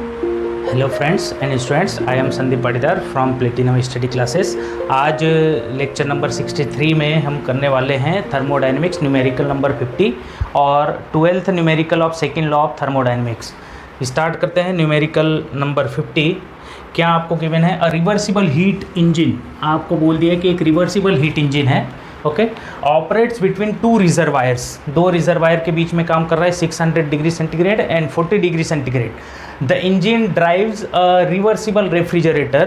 Hello friends and students, I am Sandeep Patidar from platinum study classes. आज lecture number 63 में हम करने वाले हैं थर्मोडायनेमिक्स न्यूमेरिकल नंबर 50 और 12th numerical of second law of thermodynamics. Start करते हैं न्यूमेरिकल नंबर 50। क्या आपको गिवन है? A reversible heat engine. आपको बोल दिया कि एक रिवर्सिबल हीट इंजन है, okay, operates between two reservoirs. दो रिजर्वायर के बीच में काम कर रहा है 600 degree centigrade and 40 degree centigrade. The engine drives a reversible refrigerator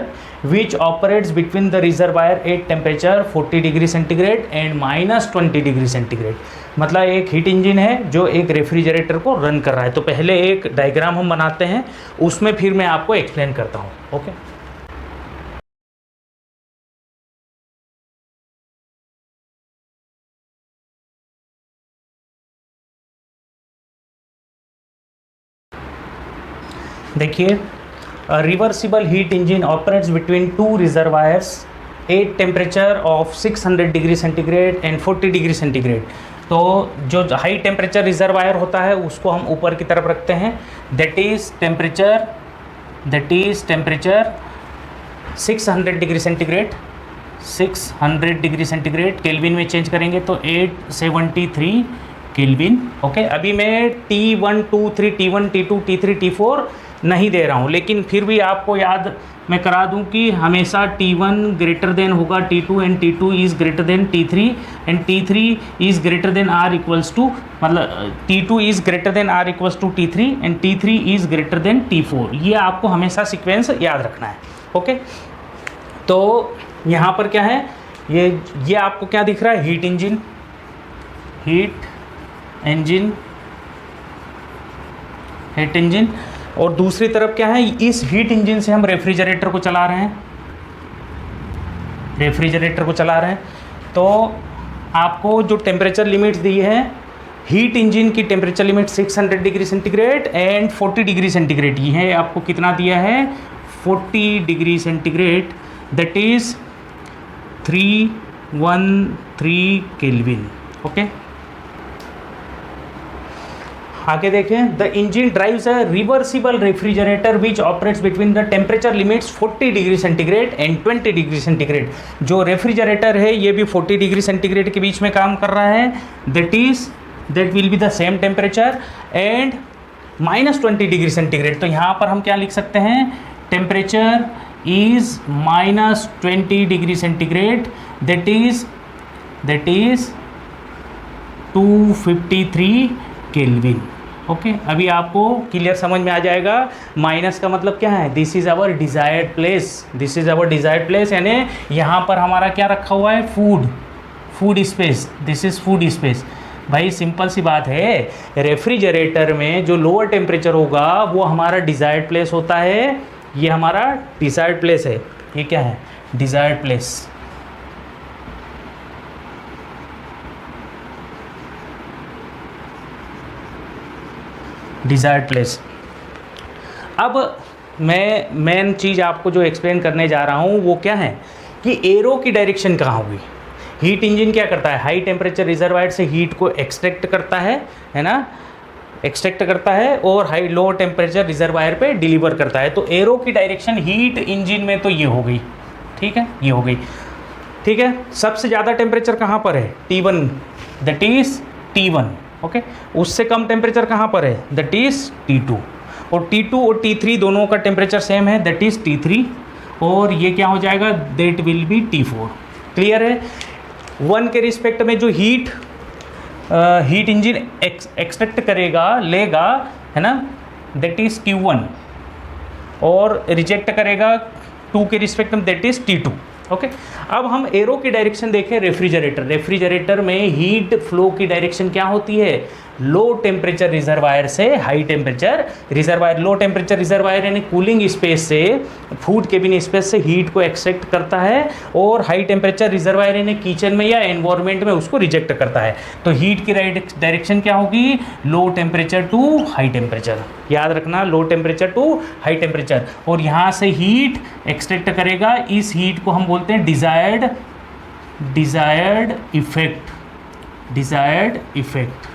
which operates between the reservoir at temperature 40 degree centigrade and -20 degree centigrade. मतलब एक हीट इंजन है जो एक रेफ्रिजरेटर को रन कर रहा है। तो पहले एक डायग्राम हम बनाते हैं, उसमें फिर मैं आपको एक्सप्लेन करता हूँ। ओके, देखिए, reversible heat engine operates between two reservoirs at temperature of 600 degree centigrade and 40 degree centigrade. तो जो हाई टेम्परेचर रिजर्वायर होता है उसको हम ऊपर की तरफ रखते हैं, that is temperature 600 degree centigrade. 600 degree centigrade kelvin में चेंज करेंगे तो 873 केल्विन। ओके, अभी मैं T1 2 3 T1 T2 T3 T4 नहीं दे रहा हूँ, लेकिन फिर भी आपको याद मैं करा दूँ कि हमेशा T1 ग्रेटर देन होगा T2 and T2 is greater than T3 and T3 is greater than or equals to, मतलब T2 is greater than or equals to T3 and T3 is greater than T4। ये आपको हमेशा sequence याद रखना है। Okay, तो यहाँ पर क्या है, ये आपको क्या दिख रहा है? Heat engine. और दूसरी तरफ क्या है? इस हीट इंजन से हम रेफ्रिजरेटर को चला रहे हैं। तो आपको जो टेम्परेचर लिमिट्स दी है, हीट इंजन की temperature limit 600 degree centigrade and 40 degree centigrade. ये है आपको कितना दिया है? 40 degree centigrade, that is 313 kelvin. Okay, आगे देखें, the engine drives a reversible refrigerator which operates between the temperature limits 40 degree centigrade and 20 degree centigrade. जो रेफ्रिजरेटर है ये भी 40 डिग्री सेंटीग्रेड के बीच में काम कर रहा है, that will be the same temperature and -20 degree centigrade. तो यहाँ पर हम क्या लिख सकते हैं? Temperature is -20 degree centigrade, that is 253 kelvin. Okay, अभी आपको क्लियर समझ में आ जाएगा। माइनस का मतलब क्या है? This is our desired place, यानी यहाँ पर हमारा क्या रखा हुआ है? Food space. This is food space. भाई सिंपल सी बात है, रेफ्रिजरेटर में जो लोअर टेम्परेचर होगा वो हमारा डिज़ायर्ड प्लेस होता है। ये हमारा डिज़ायर्ड प्लेस है। ये क्या है? Desired place. अब मैं मेन चीज़ आपको जो एक्सप्लेन करने जा रहा हूँ वो क्या है कि एरो की डायरेक्शन कहाँ होगी। हीट इंजन क्या करता है? हाई टेम्परेचर रिजर्वायर से हीट को एक्सट्रैक्ट करता है ना, और हाई लो टेम्परेचर रिजर्वायर पे डिलीवर करता है। तो एरो की डायरेक्शन हीट इंजन में तो ये हो गई, ठीक है, ये हो गई, ठीक है। सबसे ज़्यादा टेम्परेचर कहाँ पर है? T1, that is T1। Okay, उससे कम टेम्परेचर कहाँ पर है? That is T2। और T2 और T3 दोनों का टेम्परेचर सेम है, दैट इज़ T3। और ये क्या हो जाएगा? That will be T4। Clear है? 1 के रिस्पेक्ट में जो हीट इंजन एक्सट्रैक्ट लेगा, है ना, दैट इज़ T1, और रिजेक्ट करेगा 2 के रिस्पेक्ट में, दैट इज़ T2। ओके, अब हम एरो की डायरेक्शन देखें। रेफ्रिजरेटर में हीट फ्लो की डायरेक्शन क्या होती है? लो टेम्परेचर रिजर्वायर से high temperature reservoir. Low temperature reservoir यानी कूलिंग स्पेस से, फूड केबिन स्पेस से हीट को एक्सट्रैक्ट करता है, और हाई टेम्परेचर रिजर्वायर यानी किचन में या एनवायरनमेंट में उसको रिजेक्ट करता है। तो हीट की डायरेक्शन क्या होगी? Low temperature to high temperature. याद रखना, low temperature to high temperature. और यहाँ से हीट एक्सट्रैक्ट करेगा, इस हीट को हम बोलते हैं डिजायर्ड इफेक्ट,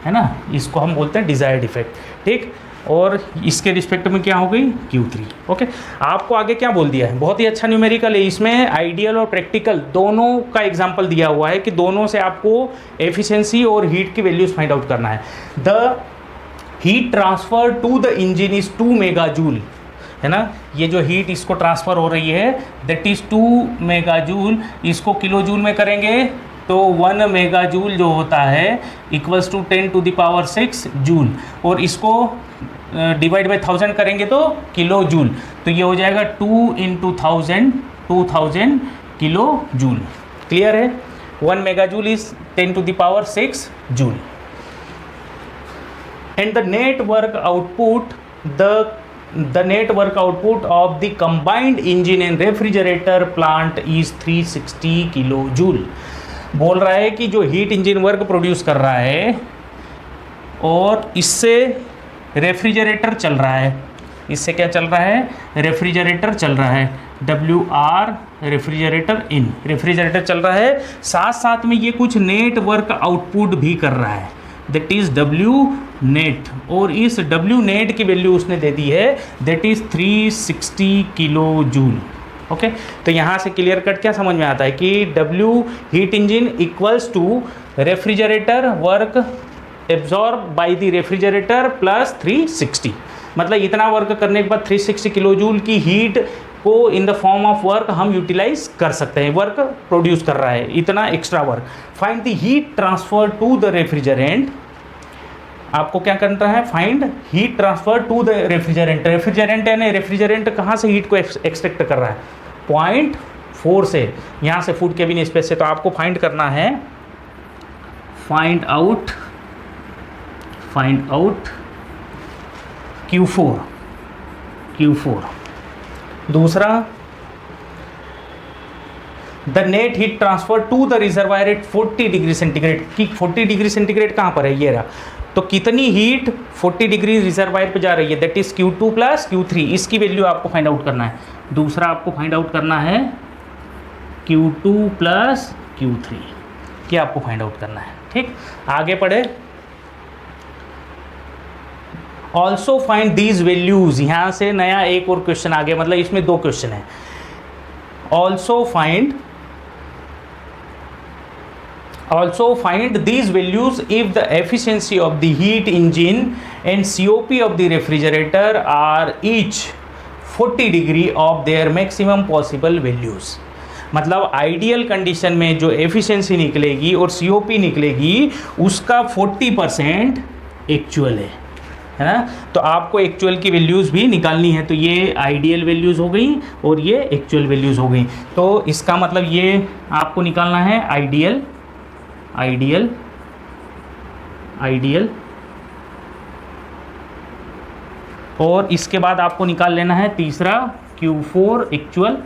है ना, इसको हम बोलते हैं डिजायर्ड इफेक्ट। ठीक, और इसके रिस्पेक्ट में क्या हो गई Q3। ओके, आपको आगे क्या बोल दिया है, बहुत ही अच्छा न्यूमेरिकल है, इसमें आइडियल और प्रैक्टिकल दोनों का एग्जांपल दिया हुआ है कि दोनों से आपको एफिशिएंसी और हीट की वैल्यूज फाइंड आउट करना है। The heat transfer to the engine is 2 megajoule, है ना, ये जो हीट इसको ट्रांसफ़र हो रही है दैट इज़ 2 मेगाजूल, इसको किलो जूल में करेंगे तो 1 मेगाजूल जो होता है इक्वल्स टू 10⁻6 जूल, और इसको डिवाइड बाई 1000 करेंगे तो किलो जूल, तो ये हो जाएगा 2 × 1000 2000 किलो जूल। क्लियर है? 1 megajoule is 10⁻6 joule. And the net work output the net work output of the combined engine and refrigerator plant is 360 kilo joule. बोल रहा है कि जो हीट इंजन वर्क प्रोड्यूस कर रहा है और इससे रेफ्रिजरेटर चल रहा है, इससे क्या चल रहा है, रेफ्रिजरेटर चल रहा है, WR रेफ्रिजरेटर इन, रेफ्रिजरेटर चल रहा है, साथ साथ में ये कुछ नेट वर्क आउटपुट भी कर रहा है दैट इज़ W नेट, और इस W नेट की वैल्यू उसने दे दी है that is 360 kilo joule. Okay, तो यहाँ से क्लियर कट क्या समझ में आता है कि W heat engine equals to refrigerator work absorb by the refrigerator plus 360, मतलब इतना वर्क करने के बाद 360 किलो जूल की हीट को in the form of work हम यूटिलाइज कर सकते हैं, वर्क प्रोड्यूस कर रहा है इतना extra work. Find the heat transfer to the refrigerant, आपको क्या करना है, find heat transfer to the refrigerant, refrigerant यानी रेफ्रिजरेंट कहाँ से हीट को एक्सट्रैक्ट कर रहा है, 0.4 से, यहाँ से फूड केबिन स्पेस से, तो आपको फाइंड करना है, फाइंड आउट Q4। दूसरा, the net heat transfer to the reservoir at 40 degree centigrade, कि 40 डिग्री सेंटीग्रेड कहाँ पर है, ये रहा, तो कितनी हीट 40 डिग्री रिजर्वायर पे जा रही है दैट इज Q2 + Q3, इसकी वैल्यू आपको फाइंड आउट करना है। दूसरा आपको फाइंड आउट करना है Q2 + Q3, क्या आपको फाइंड आउट करना है। ठीक, आगे पढ़े, ऑल्सो फाइंड दीज वैल्यूज, यहाँ से नया एक और क्वेश्चन आ गया, मतलब इसमें 2 क्वेश्चन है। Also find these values if the efficiency of the heat engine and COP of the refrigerator are each 40 degree of their maximum possible values, मतलब आइडियल कंडीशन में जो एफिशिएंसी निकलेगी और COP निकलेगी उसका 40% एक्चुअल है ना, तो आपको एक्चुअल की वैल्यूज़ भी निकालनी है, तो ये आइडियल वैल्यूज़ हो गई और ये एक्चुअल वैल्यूज़ हो गई, तो इसका मतलब ये आपको निकालना है आइडियल, और इसके बाद आपको निकाल लेना है तीसरा Q4 actual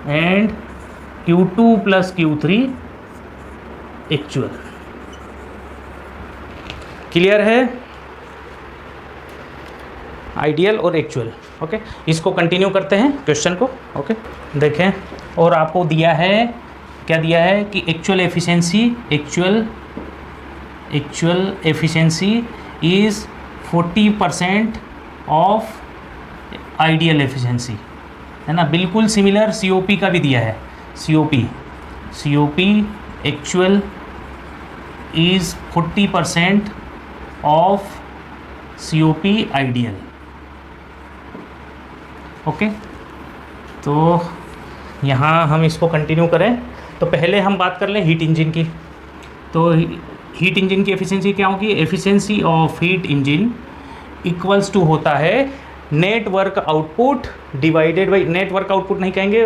and Q2 + Q3 actual. Clear है, आइडियल और एक्चुअल। ओके, इसको कंटिन्यू करते हैं क्वेश्चन को। ओके, देखें, और आपको दिया है, क्या दिया है कि actual efficiency is 40% of ideal efficiency, है ना, बिल्कुल सिमिलर COP का भी दिया है, COP actual is 40% of COP ideal. Okay, तो यहाँ हम इसको कंटिन्यू करें, तो पहले हम बात कर लें हीट इंजन की। तो हीट इंजन की एफिशिएंसी क्या होगी, efficiency of heat engine equals to होता है net work output divided by, net work output नहीं कहेंगे,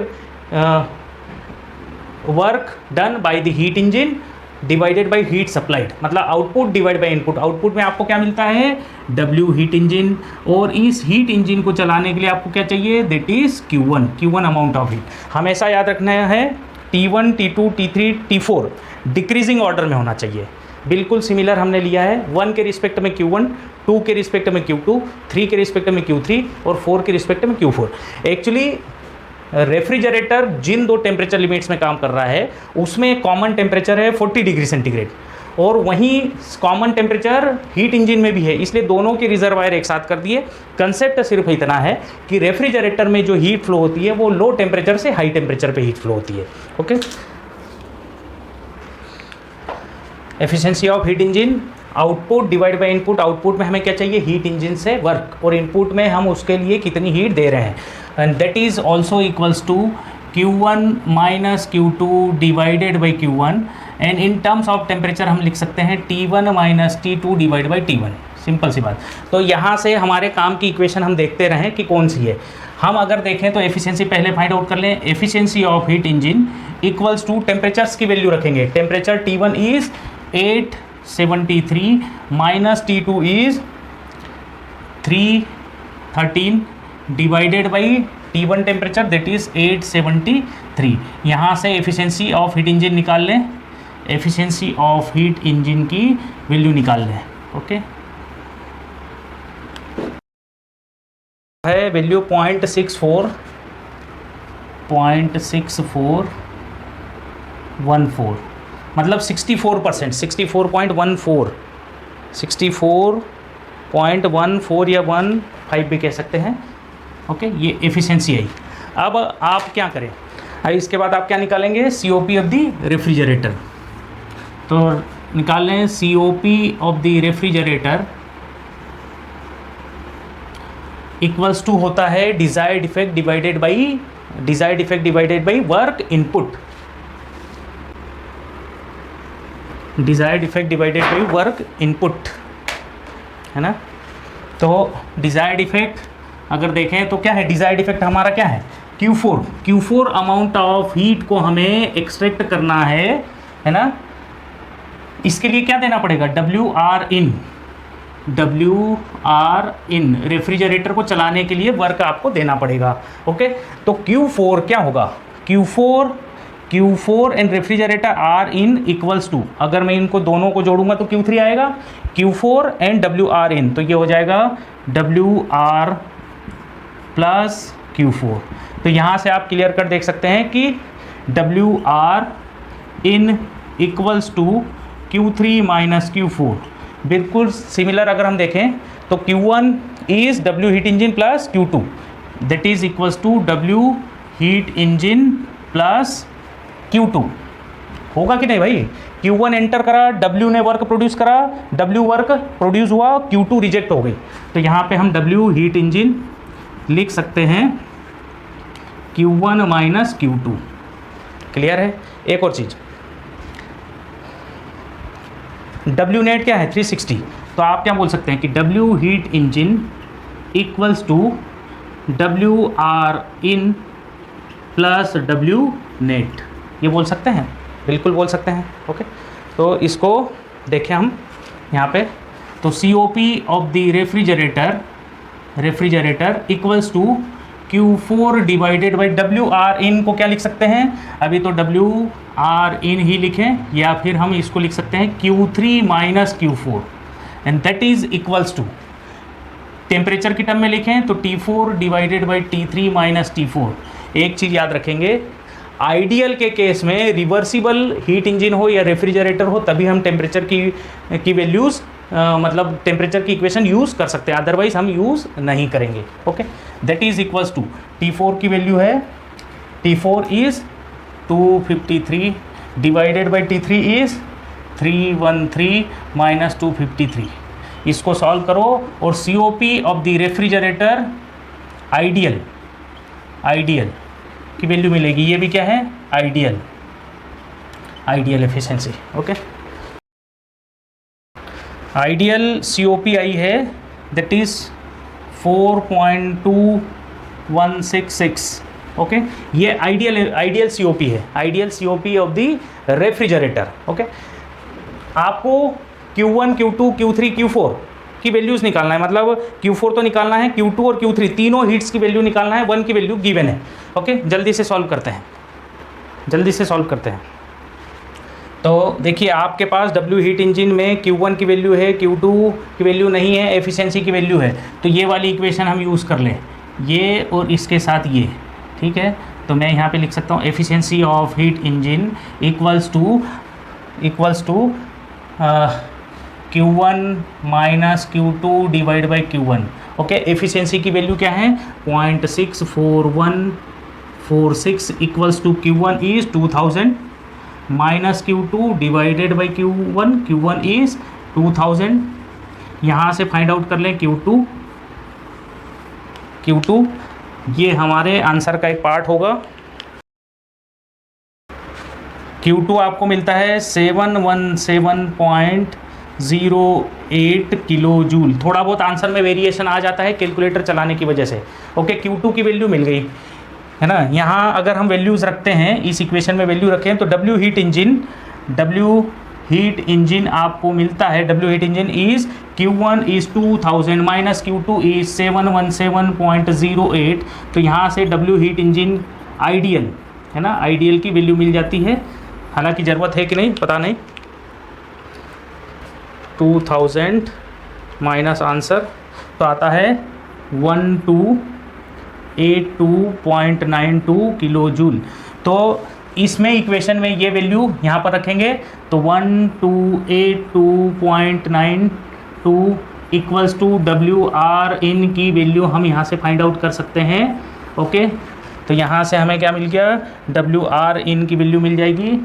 work done by the heat engine divided by heat supplied, मतलब output divide by input. Output में आपको क्या मिलता है, W हीट इंजन, और इस हीट इंजन को चलाने के लिए आपको क्या चाहिए, that is Q1 amount of heat. हमेशा याद रखना है T1 T2 T3 T4 decreasing order में होना चाहिए, बिल्कुल सिमिलर हमने लिया है, 1 के रिस्पेक्ट में Q1, 2 के रिस्पेक्ट में Q2, 3 के रिस्पेक्ट में Q3 और 4 के रिस्पेक्ट में Q4। एक्चुअली रेफ्रिजरेटर जिन 2 टेम्परेचर लिमिट्स में काम कर रहा है उसमें कॉमन टेम्परेचर है 40 डिग्री सेंटीग्रेड, और वहीं कॉमन टेम्परेचर हीट इंजन में भी है, इसलिए दोनों के रिजर्वायर एक साथ कर दिए। कंसेप्ट सिर्फ इतना है कि रेफ्रिजरेटर में जो हीट फ्लो होती है वो लो टेम्परेचर से हाई टेम्परेचर पे हीट फ्लो होती है। Okay, efficiency of heat engine, output divide by input. Output में हमें क्या चाहिए, हीट इंजन से वर्क, और इनपुट में हम उसके लिए कितनी हीट दे रहे हैं, and that is also equals to Q1 minus Q2 divided by Q1, and in terms of temperature हम लिख सकते हैं T1 minus T2 divide by T1। Simple सी बात। तो यहाँ से हमारे काम की इक्वेशन हम देखते रहें कि कौन सी है। हम अगर देखें तो एफिशिएंसी पहले फाइंड आउट कर लें। Efficiency of heat engine equals to temperatures की वैल्यू रखेंगे। Temperature T1 is 873 minus T2 is 313 divided by T1 temperature that is 873। यहाँ से एफिशिएंसी ऑफ हीट इंजन निकाल लें, एफिशिएंसी ऑफ हीट इंजन की वैल्यू निकाल लें। ओके, है वैल्यू 0.6414, मतलब 64%, 64.14 या 15 भी कह सकते हैं। ओके, ये एफिशिएंसी आई। अब आप क्या करें, इसके बाद आप क्या निकालेंगे, COP ऑफ द रेफ्रिजरेटर। तो निकाल लें COP of the refrigerator equals to होता है desired effect divided by work input, desired effect divided by work input, है ना। तो डिजायर्ड इफेक्ट अगर देखें तो क्या है, डिजायर्ड इफेक्ट हमारा क्या है, Q4 अमाउंट ऑफ हीट को हमें एक्सट्रैक्ट करना है ना। इसके लिए क्या देना पड़ेगा, WR in रेफ्रिजरेटर को चलाने के लिए वर्क आपको देना पड़ेगा। ओके, तो Q4 क्या होगा, Q4 and refrigerator R in equals to, अगर मैं इनको दोनों को जोड़ूंगा तो Q3 आएगा, Q4 एंड WR in, तो ये हो जाएगा WR प्लस Q4। तो यहाँ से आप क्लियर कर देख सकते हैं कि WR in equals to Q3 minus Q4। बिल्कुल सिमिलर अगर हम देखें तो Q1 is W heat engine plus Q2 that is equals to W heat engine plus Q2। होगा कि नहीं भाई, Q1 एंटर करा, W ने वर्क प्रोड्यूस करा, W वर्क प्रोड्यूस हुआ, Q2 रिजेक्ट हो गई, तो यहाँ पे हम W हीट इंजन लिख सकते हैं Q1 माइनस Q2। क्लियर है। एक और चीज़, W नेट क्या है 360, तो आप क्या बोल सकते हैं कि W heat engine equals to WR in plus W net, ये बोल सकते हैं, बिल्कुल बोल सकते हैं। ओके, तो इसको देखें हम यहाँ पे, तो COP of the refrigerator equals to Q4 divided by WR in को क्या लिख सकते हैं, अभी तो WR इन ही लिखें, या फिर हम इसको लिख सकते हैं Q3 minus Q4, and that is equals to, temperature की टर्म में लिखें तो T4 divided by T3 minus T4। एक चीज़ याद रखेंगे, आइडियल के केस में रिवर्सिबल हीट इंजन हो या रेफ्रिजरेटर हो तभी हम टेम्परेचर की वैल्यूज़ मतलब टेम्परेचर की इक्वेशन यूज़ कर सकते हैं, अदरवाइज हम यूज़ नहीं करेंगे। Okay, that is equals to T4 की वैल्यू है, T4 is 253 divided by T3 is 313 minus 253। इसको सॉल्व करो और COP of the refrigerator ideal की वैल्यू मिलेगी, ये भी क्या है, ideal efficiency. Okay, ideal COP आई है दैट इज 4.2166। ओके, ये आइडियल COP है, ideal COP of the refrigerator. Okay, आपको Q1 Q2 Q3 Q4 की वैल्यूज़ निकालना है, मतलब Q4 तो निकालना है, Q2 और Q3 तीनों हीट्स की वैल्यू निकालना है, 1 की वैल्यू गिवन है। ओके, जल्दी से सॉल्व करते हैं। तो देखिए आपके पास W हीट इंजन में Q1 की वैल्यू है, Q2 की वैल्यू नहीं है, एफिशिएंसी की वैल्यू है, तो ये वाली इक्वेशन हम यूज़ कर लें, ये और इसके साथ ये, ठीक है। तो मैं यहाँ पे लिख सकता हूँ efficiency of heat engine equals to Q1 minus Q2 divide by Q1। Okay, efficiency की वैल्यू क्या है 0.64146 equals to Q1 is 2000 minus Q2 divided by Q1, Q1 is 2000। यहाँ से फाइंड आउट कर लें Q2, ये हमारे आंसर का एक पार्ट होगा। Q2 आपको मिलता है 717.08 किलो जूल। थोड़ा बहुत आंसर में वेरिएशन आ जाता है कैलकुलेटर चलाने की वजह से। ओके, Q2 की वैल्यू मिल गई है ना। यहाँ अगर हम वैल्यूज़ रखते हैं, इस इक्वेशन में वैल्यू रखें तो W हीट इंजन आपको मिलता है, W heat engine is Q1 is 2000 minus Q2 is 717.08। तो यहाँ से W हीट इंजन आइडियल है ना, आइडियल की वैल्यू मिल जाती है। हालांकि ज़रूरत है कि नहीं पता नहीं। 2000 माइनस आंसर तो आता है 1282.92 किलो जूल। तो इसमें इक्वेशन में ये वैल्यू यहाँ पर रखेंगे तो 1282.92 इक्वल्स टू WR इन की वैल्यू हम यहाँ से फाइंड आउट कर सकते हैं। ओके, तो यहाँ से हमें क्या मिल गया, WR इन की वैल्यू मिल जाएगी,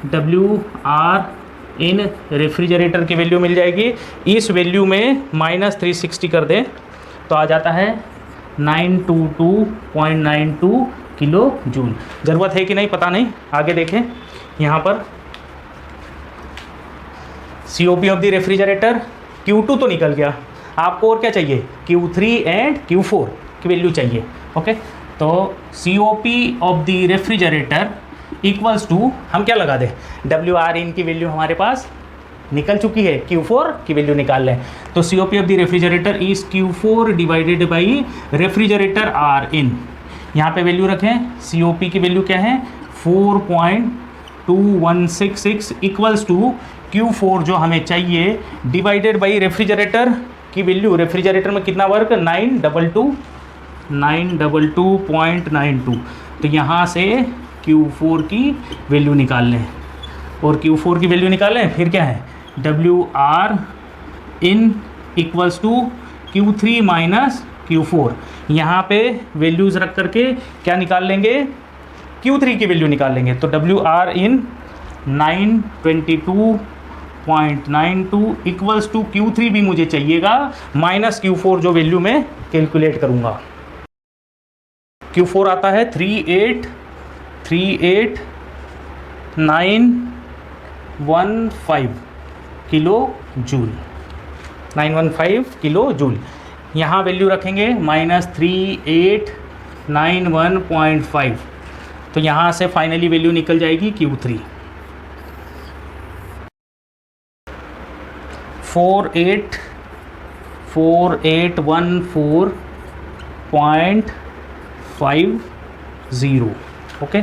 WR इन रेफ्रिजरेटर की वैल्यू मिल जाएगी। इस वैल्यू में -360 कर दें तो आ जाता है 922.92 किलो जूल। ज़रूरत है कि नहीं पता नहीं, आगे देखें। यहाँ पर COP of the refrigerator Q2 तो निकल गया, आपको और क्या चाहिए Q3 एंड Q4 की वैल्यू चाहिए। ओके, तो COP of the refrigerator equals to हम क्या लगा दें, WR इन की वैल्यू हमारे पास निकल चुकी है, Q4 की वैल्यू निकाल लें। तो COP of the refrigerator is Q4 divided by refrigerator R इन। यहाँ पे वैल्यू रखें, COP की वैल्यू क्या है 4.2166 इक्वल्स टू Q4 जो हमें चाहिए डिवाइडेड बाई रेफ्रिजरेटर की वैल्यू। रेफ्रिजरेटर में कितना वर्क 922.92। तो यहाँ से Q4 की वैल्यू निकाल लें और Q4 की वैल्यू निकालें, फिर क्या है WR in equals to Q3 minus Q4। यहाँ पे वैल्यूज़ रख करके क्या निकाल लेंगे, Q3 की वैल्यू निकाल लेंगे। तो WR in 922.92 equals to Q3 भी मुझे चाहिएगा माइनस Q4 जो वैल्यू मैं कैलकुलेट करूँगा। Q4 आता है 3838915 किलो जूल, 915 किलो जूल। यहाँ वैल्यू रखेंगे -3891.5। तो यहाँ से फाइनली वैल्यू निकल जाएगी Q3 4814.50। ओके,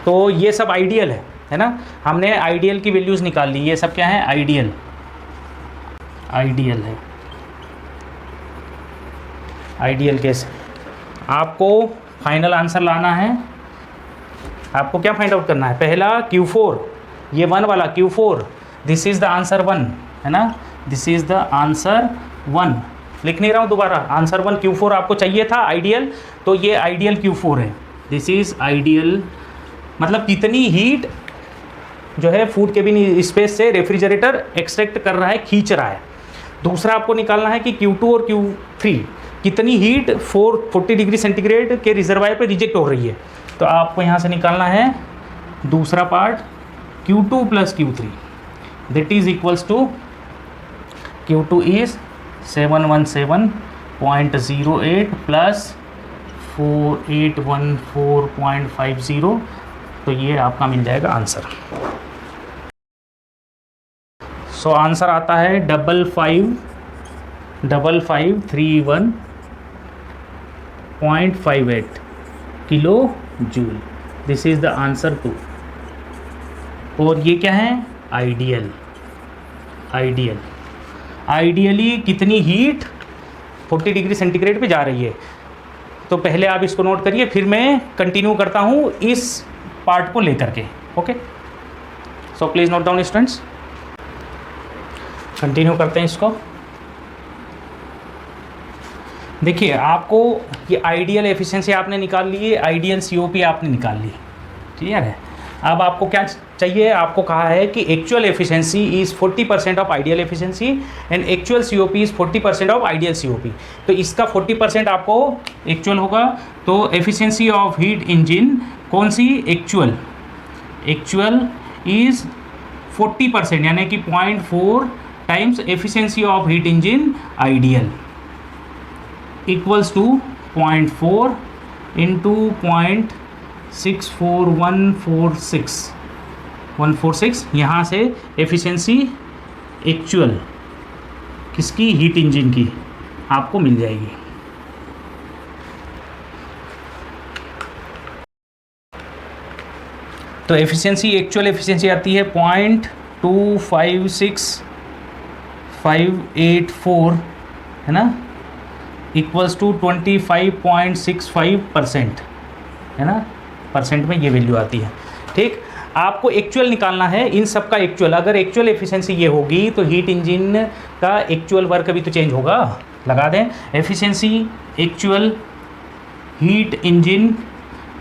तो ये सब आइडियल है ना। हमने आइडियल की वैल्यूज़ निकाल ली। ये सब क्या है, आइडियल है। आइडियल केस आपको फाइनल आंसर लाना है। आपको क्या फाइंड आउट करना है, पहला Q4, ये 1 वाला Q4, this is the answer 1 है ना, दिस इज़ द आंसर 1। लिख नहीं रहा हूँ दोबारा, आंसर 1 Q4 आपको चाहिए था आइडियल, तो ये आइडियल Q4 है। दिस इज़ आइडियल, मतलब कितनी हीट जो है फूड केबिन स्पेस से रेफ्रिजरेटर एक्सट्रैक्ट कर रहा है, खींच रहा है। दूसरा आपको निकालना है कि Q2 और Q3 कितनी हीट 40 डिग्री सेंटीग्रेड के रिजर्वायर पे रिजेक्ट हो रही है। तो आपको यहाँ से निकालना है दूसरा part Q2 plus Q3, that is equals to Q2 is 717.08 plus 4814.50। तो ये आपका मिल जाएगा आंसर। सो आंसर आता है 5531.58 kilo joule. This is the answer 2। और ये क्या है, आइडियली कितनी हीट 40 डिग्री सेंटीग्रेड पे जा रही है। तो पहले आप इसको नोट करिए, फिर मैं कंटिन्यू करता हूँ इस पार्ट को लेकर के। Okay, so please note down students. Continue करते हैं इसको। देखिए आपको ये आइडियल एफिशिएंसी आपने निकाल ली है, आइडियल सीओपी आपने निकाल ली, क्लियर है। अब आपको क्या चाहिए, आपको कहा है कि actual efficiency is 40% of ideal efficiency and actual COP is 40% of ideal COP. तो इसका 40% आपको एक्चुअल होगा, तो एफिशिएंसी ऑफ हीट इंजन कौन सी, एक्चुअल इज़ 40%, यानी कि 0.4 times efficiency of heat engine ideal equals to 0.4 into 0.64146 यहाँ से एफिशिएंसी एक्चुअल किसकी, हीट इंजन की आपको मिल जाएगी। तो एफिशिएंसी एक्चुअल एफिशिएंसी आती है 0.256584 है ना, इक्वल्स टू 25.65% है ना, परसेंट में ये वैल्यू आती है। ठीक, आपको एक्चुअल निकालना है इन सब का एक्चुअल। अगर एक्चुअल एफिशिएंसी ये होगी तो हीट इंजन का एक्चुअल वर्क भी तो चेंज होगा। लगा दें efficiency actual heat engine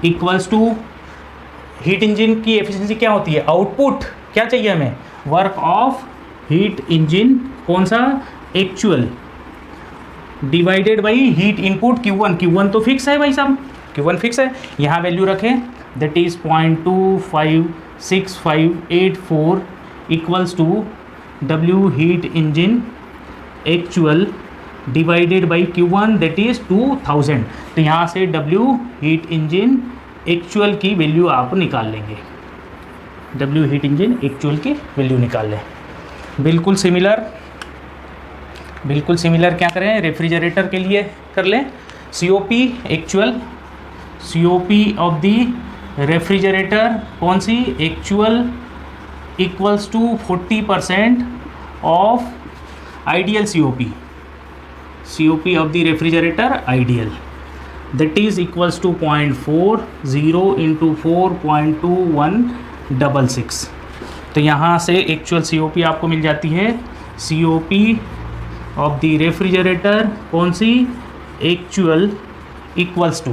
equals to, heat engine की एफिशिएंसी क्या होती है, आउटपुट क्या चाहिए हमें, वर्क ऑफ हीट इंजन कौन सा, actual, divided by heat input Q1। Q1 तो फिक्स है भाई साहब, Q1 फिक्स है, यहाँ वैल्यू रखें, that is 0.256584 equals to W heat engine actual divided by Q1 that is 2000। तो यहाँ से W हीट इंजन एक्चुअल की वैल्यू आप निकाल लेंगे, W हीट इंजन एक्चुअल की वैल्यू निकाल लें। बिल्कुल सिमिलर क्या करें, रेफ्रिजरेटर के लिए कर लें। COP actual, COP of the refrigerator कौन सी, actual equals to 40% of ideal COP, COP of the refrigerator ideal, that is equals to 0.40 into 4.2166। तो यहाँ से एक्चुअल सीओपी आपको मिल जाती है, सीओपी ऑफ द रेफ्रिजरेटर कौन सी, actual equals to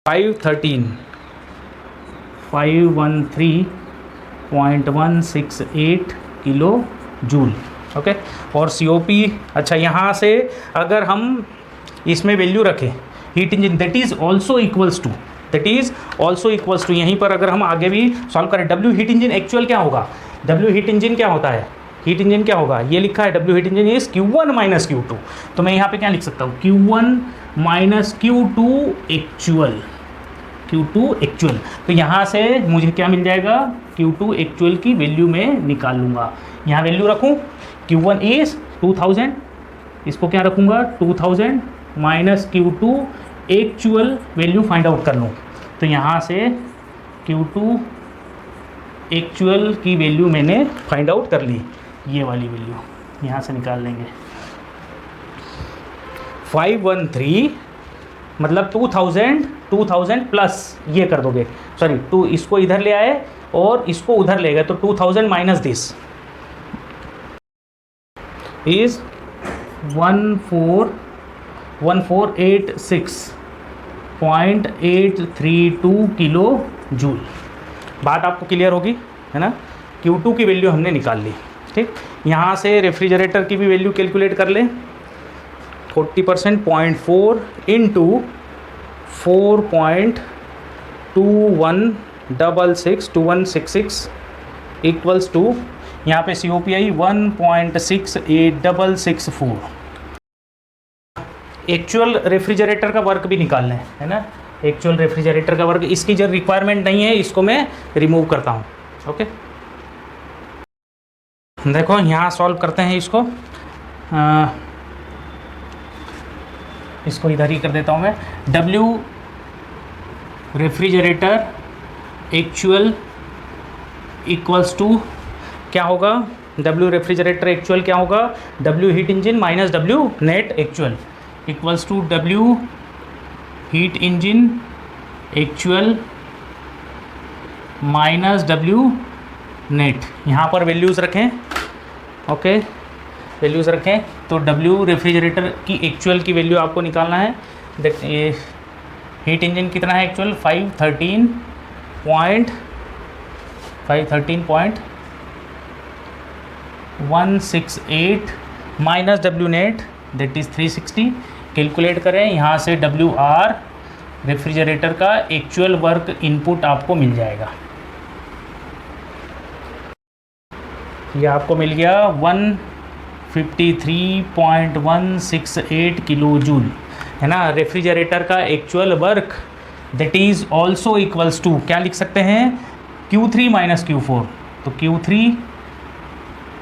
513.168 kilo joule. Okay, और सीओपी, अच्छा यहाँ से अगर हम इसमें वैल्यू रखें heat engine that is also equals to, यहीं पर अगर हम आगे भी सॉल्व करें, डब्ल्यू हीट इंजन एक्चुअल क्या होगा, डब्ल्यू हीट इंजन क्या होता है, हीट इंजन क्या होगा, ये लिखा है W heat engine is Q1 minus Q2। तो मैं यहाँ पे क्या लिख सकता हूँ, Q1 माइनस Q2 एक्चुअल, तो यहाँ से मुझे क्या मिल जाएगा, Q2 एक्चुअल की वैल्यू में निकाल लूँगा। यहाँ वैल्यू रखूँ, Q1 इज 2000, इसको क्या रखूँगा 2000 minus Q2 actual value find out कर लूँ। तो यहाँ से Q2 एक्चुअल की वैल्यू मैंने फाइंड आउट कर ली, ये वाली वैल्यू यहाँ से निकाल लेंगे। 513 मतलब 2000 प्लस ये कर दोगे, सॉरी टू इसको इधर ले आए और इसको उधर ले गए, तो 2000 minus this is 1486.832 kilo joule. बात आपको क्लियर होगी है ना। Q2 की वैल्यू हमने निकाल ली, ठीक। यहाँ से रेफ्रिजरेटर की भी वैल्यू कैलकुलेट कर लें, 40% 0.4 इंटू 4.2166 इक्वल्स टू, यहाँ पे COPI 1.68664। एक्चुअल रेफ्रिजरेटर का वर्क भी निकालना है ना, एक्चुअल रेफ्रिजरेटर का वर्क, इसकी जो रिक्वायरमेंट नहीं है इसको मैं रिमूव करता हूँ। ओके, देखो यहाँ सॉल्व करते हैं इसको, इसको इधर ही कर देता हूँ मैं। W refrigerator actual equals to क्या होगा, W रेफ्रिजरेटर एक्चुअल क्या होगा, W heat engine minus W net actual equals to W heat engine actual minus W net, यहाँ पर वैल्यूज़ रखें, ओके, वैल्यूज़ रखें। तो डब्ल्यू रेफ्रिजरेटर की एक्चुअल की वैल्यू आपको निकालना है। ये हीट इंजन कितना है actual, 513.168 minus W net that is 360। Calculate करें, यहाँ से डब्ल्यू आर रेफ्रिजरेटर का एक्चुअल वर्क इनपुट आपको मिल जाएगा। ये आपको मिल गया 153.168 किलो जूल, है ना, रेफ्रिजरेटर का actual work that is also equals to, क्या लिख सकते हैं, Q3 माइनस Q4। तो Q3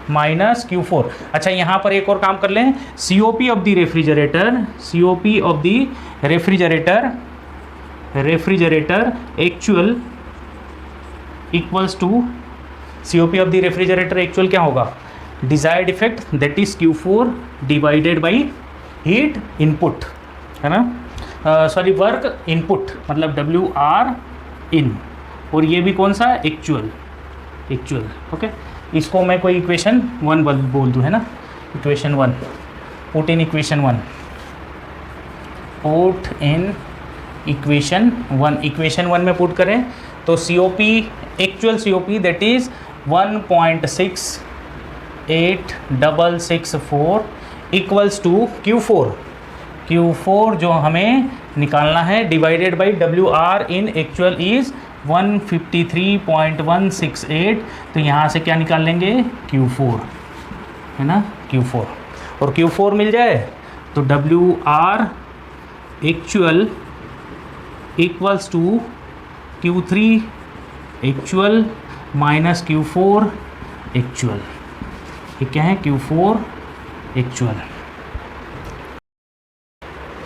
माइनस Q4। अच्छा, यहाँ पर एक और काम कर लें, COP of the refrigerator, COP of the refrigerator actual equals to, COP of the refrigerator actual क्या होगा, desired effect that is Q4 divided by heat input, है ना, सॉरी वर्क इनपुट, मतलब WR इन, और ये भी कौन सा, एक्चुअल, ओके। इसको मैं कोई इक्वेशन 1 बोल दूँ, है ना, equation 1, put in equation 1, equation 1 में पुट करें तो COP actual COP that is 1.68664 equals to Q4 जो हमें निकालना है, divided by WR in actual is 153.168। तो यहाँ से क्या निकाल लेंगे, Q4, है ना, Q4, और Q4 मिल जाए तो WR actual equals to Q3 actual minus Q4 actual, ये क्या है, Q4 एक्चुअल।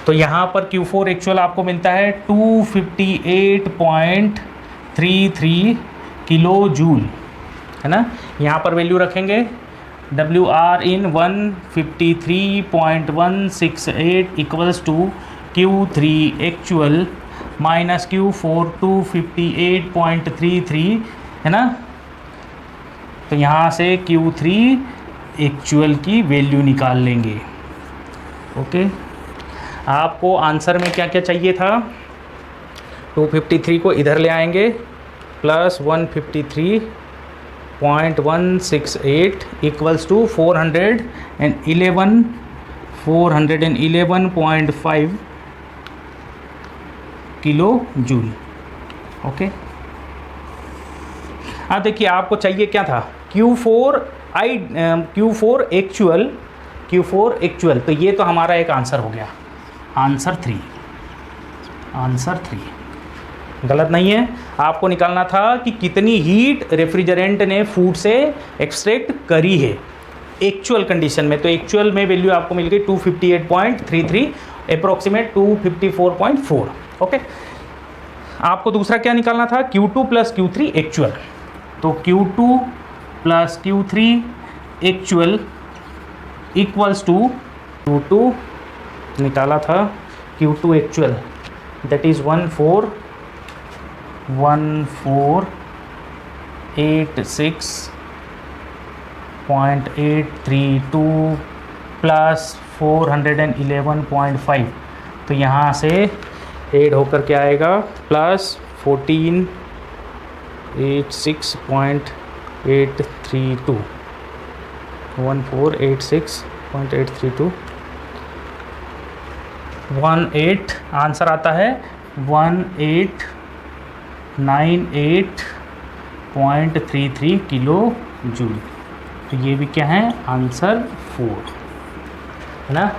तो यहाँ पर Q4 एक्चुअल आपको मिलता है 258.33 किलो जूल, है ना। यहाँ पर वैल्यू रखेंगे, WR in 153.168 equals to Q3 actual minus Q4 258.33, है ना। तो यहाँ से Q3 एक्चुअल की वैल्यू निकाल लेंगे, ओके। आपको आंसर में क्या क्या चाहिए था, 253 को इधर ले आएंगे, plus 153.168 equals to 411.5 kilo joule, okay. अब देखिए आपको चाहिए क्या था, Q4 एक्चुअल, तो ये तो हमारा एक आंसर हो गया, आंसर 3 गलत नहीं है। आपको निकालना था कि कितनी हीट रेफ्रिजरेंट ने फूड से एक्सट्रैक्ट करी है एक्चुअल कंडीशन में। तो एक्चुअल में वैल्यू आपको मिल गई 258.33, अप्रोक्सीमेट 254.4, ओके। आपको दूसरा क्या निकालना था, Q2 प्लस Q3 एक्चुअल। तो Q2 plus Q3 actual equals to Q2 निकाला था, Q2 actual that is 1486832 plus 411.5। तो यहाँ से ऐड होकर क्या आएगा, प्लस 1486.832, 1486.832, 18 आंसर आता है 1898.33 किलो जूल। तो ये भी क्या है, आंसर 4, है ना।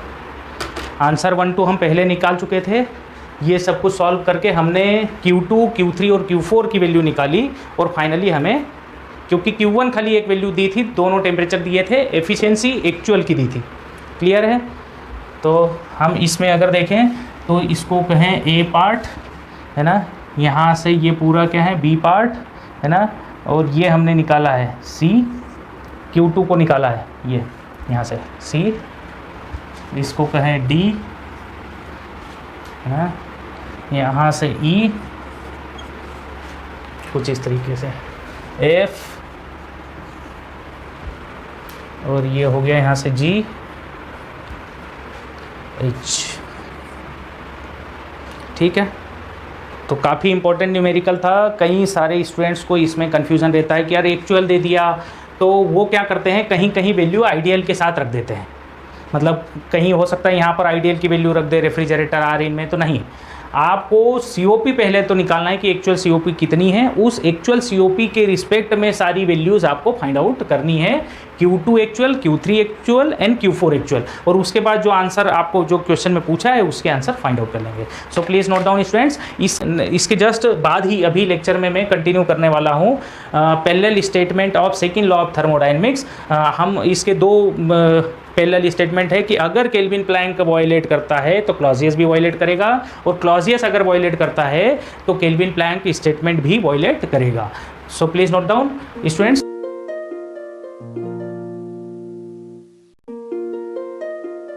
आंसर 1 2 हम पहले निकाल चुके थे। ये सब कुछ सॉल्व करके हमने Q2, Q3 और Q4 की वैल्यू निकाली, और फाइनली हमें, क्योंकि Q1 खाली एक वैल्यू दी थी, दोनों टेम्परेचर दिए थे, एफिशिएंसी एक्चुअल की दी थी, क्लियर है। तो हम इसमें अगर देखें तो इसको कहें A पार्ट, है ना, यहाँ से ये पूरा क्या है, B पार्ट, है ना, और ये हमने निकाला है C, Q2 को निकाला है ये यहाँ से C, इसको कहें D, है ना, यहाँ से E, कुछ इस तरीके से F और ये हो गया यहाँ से G H। ठीक है, तो काफ़ी इंपॉर्टेंट न्यूमेरिकल था। कई सारे स्टूडेंट्स को इसमें कन्फ्यूज़न रहता है कि यार एक्चुअल दे दिया, तो वो क्या करते हैं, कहीं कहीं वैल्यू आइडियल के साथ रख देते हैं। मतलब कहीं हो सकता है यहाँ पर आइडियल की वैल्यू रख दे रेफ्रिजरेटर आर इन में, तो नहीं, आपको COP पहले तो निकालना है कि एक्चुअल COP कितनी है। उस एक्चुअल COP के रिस्पेक्ट में सारी वैल्यूज़ आपको फाइंड आउट करनी है, Q2 actual, Q3 actual and Q4 actual, और उसके बाद जो आंसर आपको जो क्वेश्चन में पूछा है उसके आंसर फाइंड आउट कर लेंगे। So please note down students, इसके जस्ट बाद ही अभी लेक्चर में मैं कंटिन्यू करने वाला हूँ parallel statement of second law of thermodynamics. हम इसके दो पैरेलल स्टेटमेंट है कि अगर केल्विन प्लैंक वायलेट करता है तो क्लॉजियस भी वायलेट करेगा, और क्लॉजियस अगर वायलेट करता है तो केल्विन प्लैंक स्टेटमेंट भी वायलेट करेगा। So please note down students.